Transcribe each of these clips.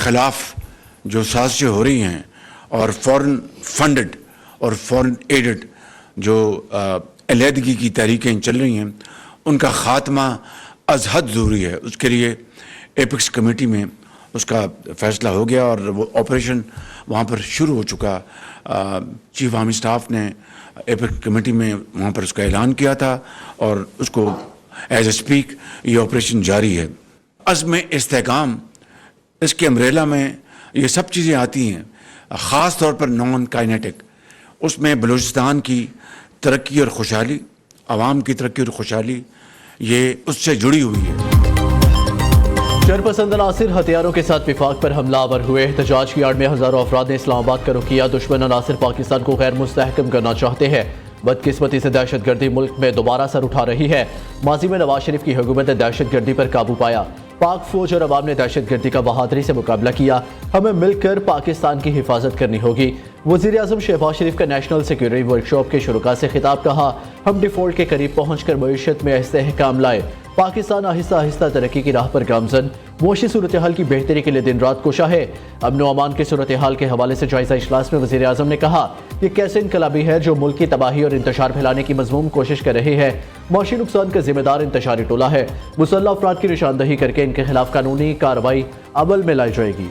ख़िलाफ़ जो साजिशें हो रही हैं और फ़ॉरेन फंडेड और फ़ॉरेन एडेड जो अलहदगी की तहरीकें चल रही हैं, उनका ख़ात्मा अज़ हद ज़रूरी है। उसके लिए एपिक्स कमेटी में उसका फ़ैसला हो गया और वो ऑपरेशन वहाँ पर शुरू हो चुका। चीफ आर्मी स्टाफ ने एपिक्स कमेटी में वहाँ पर उसका ऐलान किया था और उसको एज ए स्पीक ये ऑपरेशन जारी है। अज़्म इस्तेहकाम, इसके अम्ब्रेला में ये सब चीज़ें आती हैं, ख़ास तौर पर नॉन काइनेटिक। उसमें बलूचिस्तान की तरक्की और खुशहाली, आवाम की तरक्की और खुशहाली, ये उससे जुड़ी हुई है। शरपसंद अनासिर हथियारों के साथ विफाक पर हमलावर हुए। एहतजाज की आड़ में हजारों अफराद ने इस्लामाबाद का रुख किया। दुश्मन अनासिर पाकिस्तान को गैर मुस्तहकम करना चाहते हैं। बदकिस्मती से दहशतगर्दी मुल्क में दोबारा सर उठा रही है। माजी में नवाज शरीफ की हुकूमत ने दहशतगर्दी पर काबू पाया। पाक फौज और अवाम ने दहशतगर्दी का बहादुरी से मुकाबला किया। हमें मिलकर पाकिस्तान की हिफाजत करनी होगी। वज़ीर आज़म शहबाज शरीफ का नेशनल सिक्योरिटी वर्कशॉप के शुरुका से खिताब। कहा, हम डिफॉल्ट के करीब पहुंचकर मईशत में इस्तेहकाम लाए। पाकिस्तान आहिस्ता आहिस्ता तरक्की की राह पर गामजन। मुआशी सूरत हाल की बेहतरी के लिए दिन रात कोशा है। अमन व अमान के सूरत हाल के हवाले से जायजा इजलास में वज़ीर आज़म ने कहा, ये कैसे इनकलाबी है जो मुल्क की तबाही और इंतशार फैलाने की मज़मूम कोशिश कर रहे हैं। मुआशी नुकसान का जिम्मेदार इंतशारी टोला है। मुसल्लह अफराद की निशानदही करके इनके खिलाफ कानूनी कार्रवाई अमल में लाई जाएगी।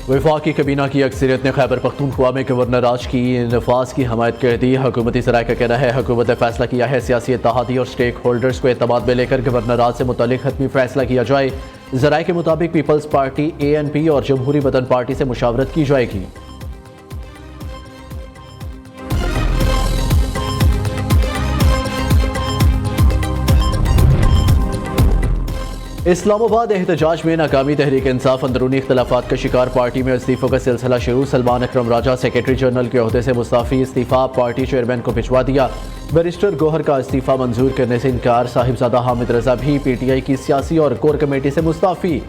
वफाकी kabina की अक्सरियत ने खैबर पख्तूनख्वा में गवर्नर राज की नफाज की हमायत कर दी। हुकूमती ज़राए का कहना है, हुकूमत ने फैसला किया है सियासी इत्तेहादी और स्टेक होल्डर्स को एतमाद में लेकर गवर्नर राज से मुतालिक हतमी फैसला किया जाए। ज़राए के मुताबिक पीपल्स पार्टी, ANP और जमहूरी वतन पार्टी से मुशावरत की जाएगी। इस्लामाबाद एहतजाज में नाकामी। तहरीक इंसाफ अंदरूनी इख्तलाफात का शिकार। पार्टी में इस्तीफों का सिलसिला शुरू। सलमान अकरम राजा सेक्रेटरी जनरल के ओहदे से मुस्ताफ़ी। इस्तीफा पार्टी चेयरमैन को भिजवा दिया। बैरिस्टर गौहर का इस्तीफा मंजूर करने से इनकार। साहिबजादा हामिद रजा भी PTI की सियासी और कोर कमेटी से मुस्ताफ़ी।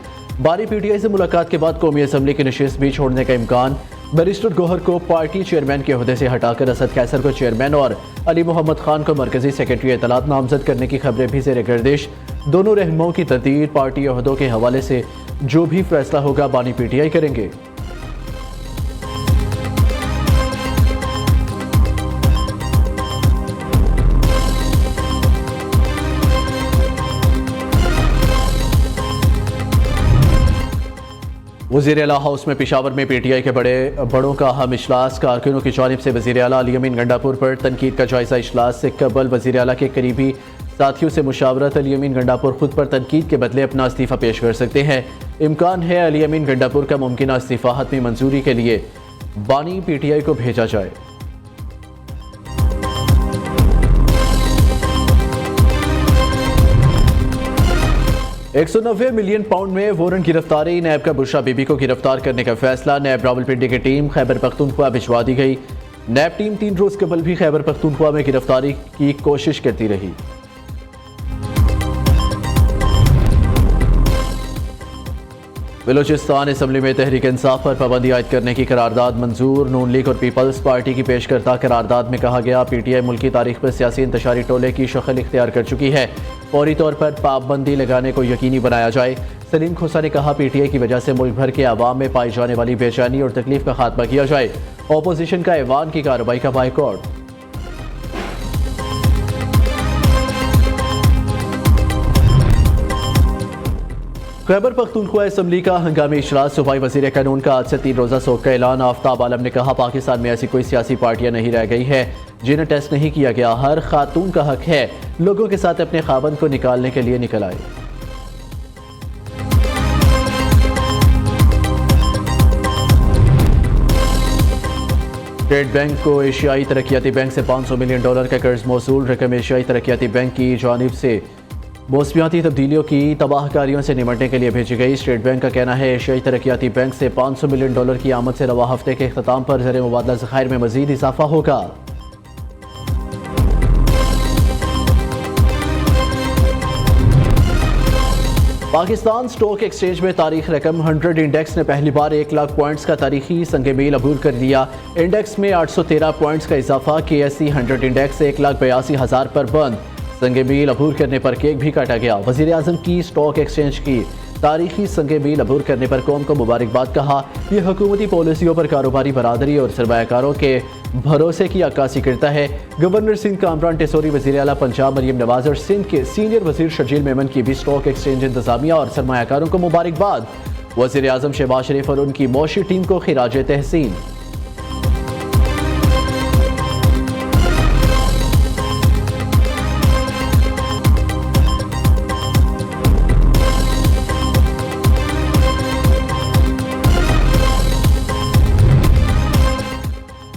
बारी PTI से मुलाकात के बाद कौमी असम्बली की नशिस्त भी छोड़ने का इम्कान। बैरिस्टर गौहर को पार्टी चेयरमैन के ओहदे से हटाकर असद कैसर को चेयरमैन और अली मोहम्मद खान को मरकजी सेक्रेटरी इत्तलात नामजद करने की खबरें भी ज़ेर गर्दिश। दोनों रहनुमाओं की तरतीब पार्टी ओहदों के हवाले से जो भी फैसला होगा बानी PTI करेंगे। वज़ीर आला हाउस में पेशावर में PTI के बड़ों का अहम इजलास। कारकुनों की जानिब से वज़ीर आला अली अमीन गंडापुर पर तनकीद का जायजा। इजलास से कबल वज़ीर आला के करीबी साथियों से मुशावरत। अली अमीन गंडापुर खुद पर तनकीद के बदले अपना इस्तीफ़ा पेश कर सकते हैं। इम्कान है अली अमीन गंडापुर का मुमकिन इस्तीफ़ा हतमी मंजूरी के लिए बानी PTI को भेजा जाए। £190 मिलियन में वारंट गिरफ्तारी। नैब का बुशरा बीबी को गिरफ्तार करने का फैसला। नैब रावलपिंडी की टीम खैबर पख्तूनख्वा भिजवा दी गई। नैब टीम 3 रोज कबल भी खैबर पख्तूनख्वा में गिरफ्तारी की कोशिश करती रही। बलूचिस्तान असम्बली में तहरीक इंसाफ पर पाबंदी आयद करने की करारदाद मंजूर। नून लीग और पीपल्स पार्टी की पेशकर्ता करारदाद में कहा गया, PTI मुल्क की तारीख पर सियासी इंतशारी टोले की शक्ल इख्तियार कर चुकी है। फौरी तौर पर पाबंदी लगाने को यकीनी बनाया जाए। सलीम खोसा ने कहा, PTI की वजह से मुल्क भर के अवाम में पाई जाने वाली बेचैनी और तकलीफ का खात्मा किया जाए। अपोजिशन का ऐवान की कार्रवाई का बाइकआउट। खैबर पख्तूनख्वा असम्बली का हंगामी इजलास। सूबाई वज़ीर कानून का आज से 3 रोज़ा सोग का ऐलान। आफ्ताब आलम ने कहा, पाकिस्तान में ऐसी कोई सियासी पार्टियां नहीं रह गई है जिन्हें टेस्ट नहीं किया गया। हर खातून का हक है लोगों के साथ अपने खाबंद को निकालने के लिए निकल आए। स्टेट बैंक को एशियाई तरक्याती बैंक से $500 मिलियन का कर्ज मौसूल। रकम एशियाई तरक्याती बैंक की जानिब से मौसमियाती तब्दीलियों की तबाहकारियों से निपटने के लिए भेजी गई। स्टेट बैंक का कहना है, एशियाई तरक्याती बैंक से $500 मिलियन की आमद से रवा हफ्ते के अख्ताम पर ज़र मुबादला ज़खायर में मज़ीद इजाफा होगा। पाकिस्तान स्टॉक एक्सचेंज में तारीख रकम 100 इंडेक्स ने पहली बार 1 लाख पॉइंट्स का तारीखी संग मील अबूर कर लिया। इंडेक्स में 813 पॉइंट्स का इजाफा। KSE 100 इंडेक्स 1,82,000 पर बंद। संग मील अबूर करने पर केक भी काटा गया। वज़ीर आज़म की स्टॉक एक्सचेंज की तारीखी संग मील अबूर करने पर कौम को मुबारकबाद कहा। यह हुकूमती पॉलिसियों पर कारोबारी बरादरी और सरमायाकारों के भरोसे की अक्कासी करता है। गवर्नर सिंध कामरान टेसोरी, वज़ीर आला पंजाब मरियम नवाज और सिंध के सीनियर वज़ीर शर्जील मेमन की भी स्टॉक एक्सचेंज इंतजामिया और सरमायाकारों को मुबारकबाद। वज़ीर आज़म शहबाज शरीफ और उनकी मौशी टीम को खिराज तहसीन।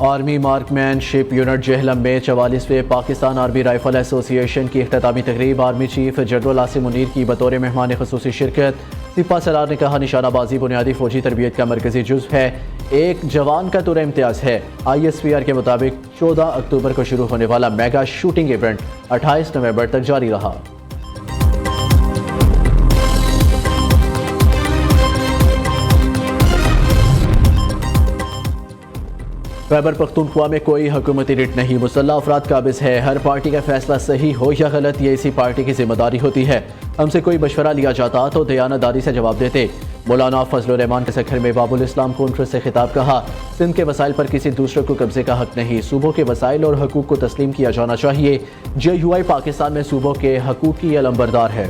आर्मी मार्कमैनशिप यूनिट जहलम में 44वें पाकिस्तान आर्मी राइफल एसोसिएशन की इख्तितामी तकरीब। Army chief general Asim Munir की बतौर मेहमान खुसूसी शिरकत। सिपा सलार ने कहा, निशानाबाजी बुनियादी फौजी तरबियत का मरकजी जुज़्व है, एक जवान का तुर इम्तियाज़ है। ISPR के मुताबिक 14 अक्टूबर को शुरू होने वाला मेगा शूटिंग इवेंट 28 नवंबर तक जारी रहा। खैबर पख्तूनख्वा में कोई हुकूमती रिट नहीं, मुसल्लह अफराद काबिज है। हर पार्टी का फैसला सही हो या गलत, ये इसी पार्टी की जिम्मेदारी होती है। हमसे कोई मशवरा लिया जाता तो दयानतदारी से जवाब देते। मौलाना फजलुर रहमान के सखर में बाबुल इस्लाम कॉन्फ्रेंस से खिताब। कहा, सिंध के वसाइल पर किसी दूसरे को कब्जे का हक नहीं, सूबों के वसाइल और हकूक को तस्लीम किया जाना चाहिए। JUI पाकिस्तान में सूबों के हकूक की अलंबरदार है।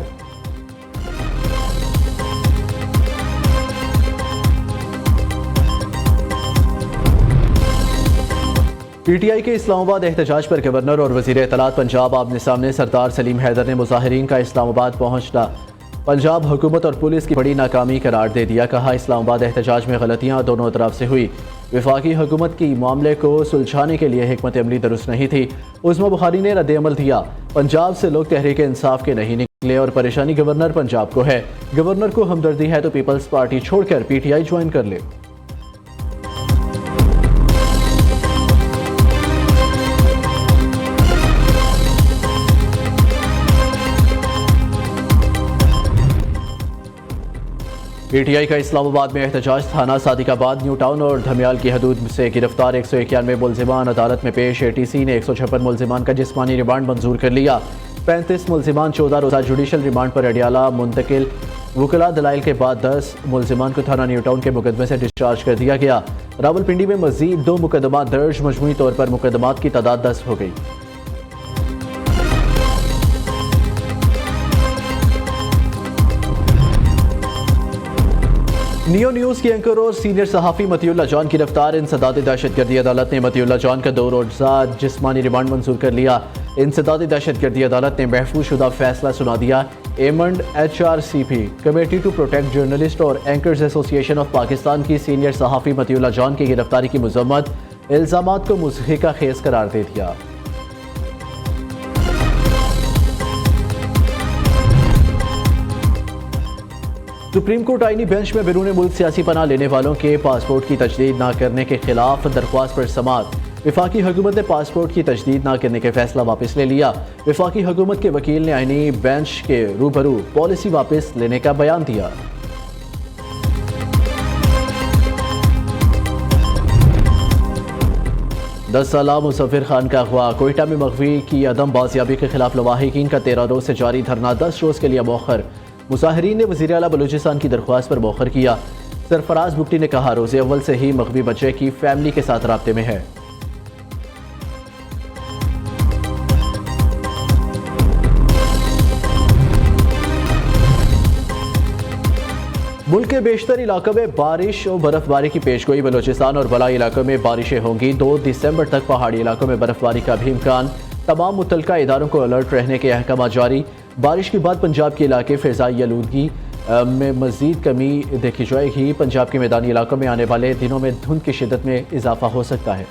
PTI के इस्लामाबाद एहतजाज पर गवर्नर और वज़ीर इत्तलात पंजाब आमने सामने। सरदार सलीम हैदर ने मुजाहिरीन का इस्लामाबाद पहुंचना पंजाब हुकूमत और पुलिस की बड़ी नाकामी करार दे दिया। कहा, इस्लामाबाद एहतजाज में गलतियां दोनों तरफ से हुई। वफाकी हुकूमत की मामले को सुलझाने के लिए हिकमत अमली दुरुस्त नहीं थी। उस्मा बुखारी ने रद्द-ए-अमल दिया। पंजाब से लोग तहरीक इंसाफ के नहीं निकले और परेशानी गवर्नर पंजाब को है। गवर्नर को हमदर्दी है तो पीपल्स पार्टी छोड़कर PTI ज्वाइन कर ले। PTI का इस्लामाबाद में एहतजाज। थाना सादिकाबाद, न्यू टाउन और धमियाल की हदूद से गिरफ्तार 191 मुलजिमान अदालत में पेश। ATC ने 156 मुलजिमान का जिस्मानी रिमांड मंजूर कर लिया। 35 मुलजिमान 14 रोज़ा जुडिशल रिमांड पर अडियाला मुंतकिल। वकला दलाइल के बाद 10 मुलजिमान को थाना न्यू टाउन के मुकदमे से डिस्चार्ज कर दिया गया। रावलपिंडी में मजीद 2 मुकदमा दर्ज। मजमूई तौर पर मुकदमात की तादाद 10 हो गई। नियो न्यूज़ के एंकर और सीनियर सहाफ़ी मतीउल्लाह जान गिरफ्तार। इंसदाद दहशतगर्दी अदालत ने मतीउल्लाह जान का 2 रोज़ा जिस्मानी रिमांड मंजूर कर लिया। इंसदाद दहशतगर्दी अदालत ने महफूज शुदा फैसला सुना दिया। एमंड HRCP committee to protect journalist और एंकर्स एसोसिएशन ऑफ पाकिस्तान की सीनियर सहाफ़ी मतीउल्लाह जान की गिरफ्तारी की मजम्मत, इल्ज़ामात को मुज़हिका खेज़ करार दे दिया। सुप्रीम कोर्ट आईनी बेंच में बैरून मुल्क सियासी पनाह लेने वालों के पासपोर्ट की तजदीद न करने के खिलाफ दरख्वास्त पर समाअत। वफाकी हुकूमत ने पासपोर्ट की तजदीद न करने के फैसला वापस ले लिया। वफाकी हुकूमत के वकील ने आईनी बेंच के रूबरू पॉलिसी वापस लेने का बयान दिया। दस साला मुसफ़िर खान का अगवा। कोयटा में मगवी की अदम बाजियाबी के खिलाफ लवाहिकीन का 13 रोज से जारी धरना 10 रोज के लिए मौखर। मुसाहिरीन ने वज़ीर आला बलूचिस्तान की दरख्वास्त पर मौखर किया। सरफराज बुगटी ने कहा, रोज़े अव्वल से ही मगवी बच्चे की फैमिली के साथ राब्ते में है। मुल्क के बेशतर इलाकों में बारिश और बर्फबारी की पेशगोई। बलूचिस्तान और बलाई इलाकों में बारिशें होंगी। 2 दिसंबर तक पहाड़ी इलाकों में बर्फबारी का भी इम्कान। तमाम मुतल्लिका इदारों को अलर्ट रहने के अहकाम जारी। बारिश के बाद पंजाब के इलाके फ़िज़ाई आलूदगी में मज़ीद कमी देखी जाएगी। पंजाब के मैदानी इलाकों में आने वाले दिनों में धुंध की शिद्दत में इजाफा हो सकता है।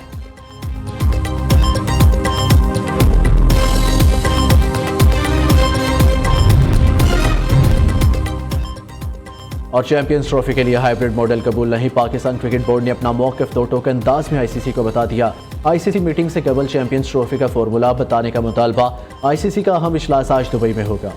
और चैंपियंस ट्रॉफी के लिए हाइब्रिड मॉडल कबूल नहीं। पाकिस्तान क्रिकेट बोर्ड ने अपना मौक़िफ़ 2 टोकन अंदाज में ICC को बता दिया। ICC मीटिंग से कबल चैंपियंस ट्रॉफी का फॉर्मूला बताने का मुतालबा। ICC का अहम इजलास आज दुबई में होगा।